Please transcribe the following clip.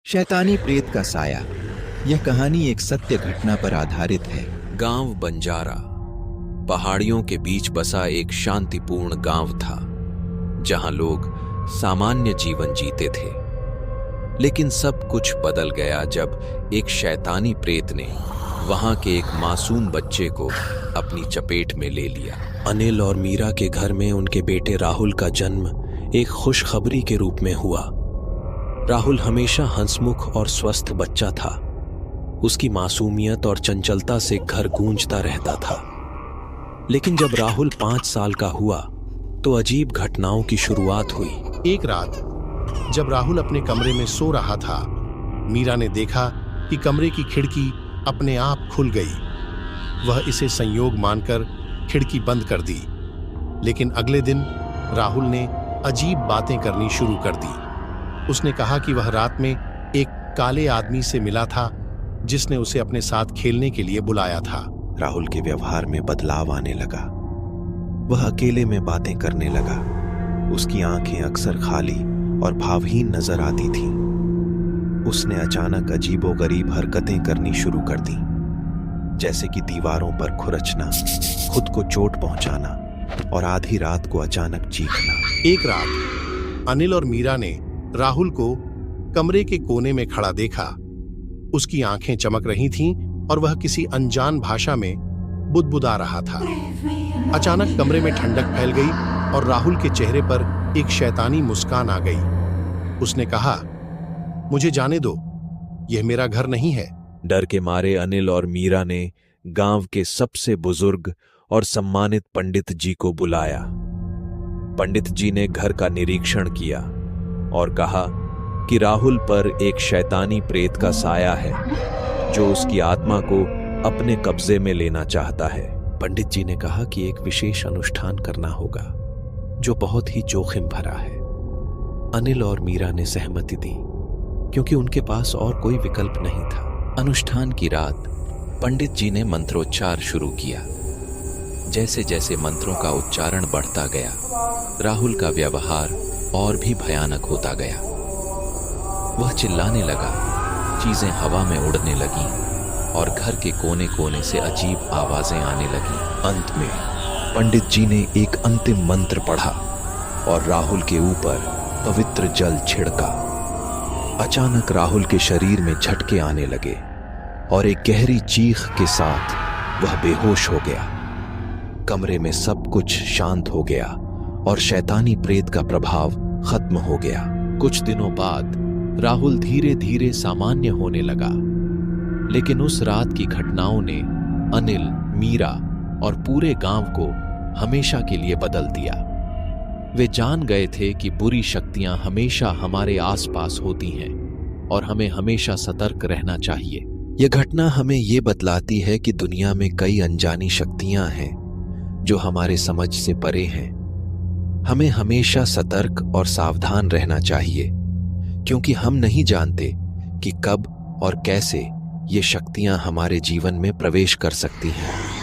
शैतानी प्रेत का साया। यह कहानी एक सत्य घटना पर आधारित है। गांव बंजारा पहाड़ियों के बीच बसा एक शांतिपूर्ण गांव था, जहां लोग सामान्य जीवन जीते थे। लेकिन सब कुछ बदल गया जब एक शैतानी प्रेत ने वहां के एक मासूम बच्चे को अपनी चपेट में ले लिया। अनिल और मीरा के घर में उनके बेटे राहुल का जन्म एक खुशखबरी के रूप में हुआ। राहुल हमेशा हंसमुख और स्वस्थ बच्चा था। उसकी मासूमियत और चंचलता से घर गूंजता रहता था। लेकिन जब राहुल 5 साल का हुआ तो अजीब घटनाओं की शुरुआत हुई। एक रात जब राहुल अपने कमरे में सो रहा था, मीरा ने देखा कि कमरे की खिड़की अपने आप खुल गई। वह इसे संयोग मानकर खिड़की बंद कर दी। लेकिन अगले दिन राहुल ने अजीब बातें करनी शुरू कर दी। उसने कहा कि वह रात में एक काले आदमी से मिला था, जिसने उसे अपने साथ खेलने के लिए बुलाया था। राहुल के व्यवहार में बदलाव आने लगा। वह अकेले में बातें करने लगा। उसकी आंखें अक्सर खाली और भावहीन नजर आती थीं। उसने अचानक अजीबोगरीब हरकतें करनी शुरू कर दी, जैसे कि दीवारों पर खुरचना, खुद को चोट पहुंचाना और आधी रात को अचानक चीखना। एक रात अनिल और मीरा ने राहुल को कमरे के कोने में खड़ा देखा। उसकी आंखें चमक रही थीं और वह किसी अनजान भाषा में बुदबुदा रहा था। अचानक कमरे में ठंडक फैल गई और राहुल के चेहरे पर एक शैतानी मुस्कान आ गई। उसने कहा, मुझे जाने दो, यह मेरा घर नहीं है। डर के मारे अनिल और मीरा ने गांव के सबसे बुजुर्ग और सम्मानित पंडित जी को बुलाया। पंडित जी ने घर का निरीक्षण किया और कहा कि राहुल पर एक शैतानी प्रेत का साया है, जो उसकी आत्मा को अपने कब्जे में लेना चाहता है। पंडित जी ने कहा कि एक विशेष अनुष्ठान करना होगा, जो बहुत ही जोखिम भरा है। अनिल और मीरा ने सहमति दी, क्योंकि उनके पास और कोई विकल्प नहीं था। अनुष्ठान की रात पंडित जी ने मंत्रोच्चार शुरू किया। जैसे जैसे मंत्रों का उच्चारण बढ़ता गया, राहुल का व्यवहार और भी भयानक होता गया। वह चिल्लाने लगा, चीजें हवा में उड़ने लगीं और घर के कोने कोने से अजीब आवाजें आने लगीं। अंत में पंडित जी ने एक अंतिम मंत्र पढ़ा और राहुल के ऊपर पवित्र जल छिड़का। अचानक राहुल के शरीर में झटके आने लगे और एक गहरी चीख के साथ वह बेहोश हो गया। कमरे में सब कुछ शांत हो गया और शैतानी प्रेत का प्रभाव खत्म हो गया। कुछ दिनों बाद राहुल धीरे धीरे सामान्य होने लगा। लेकिन उस रात की घटनाओं ने अनिल, मीरा और पूरे गांव को हमेशा के लिए बदल दिया। वे जान गए थे कि बुरी शक्तियां हमेशा हमारे आसपास होती हैं और हमें हमेशा सतर्क रहना चाहिए। यह घटना हमें ये बतलाती है कि दुनिया में कई अनजानी शक्तियां हैं जो हमारे समझ से परे हैं। हमें हमेशा सतर्क और सावधान रहना चाहिए, क्योंकि हम नहीं जानते कि कब और कैसे ये शक्तियां हमारे जीवन में प्रवेश कर सकती हैं।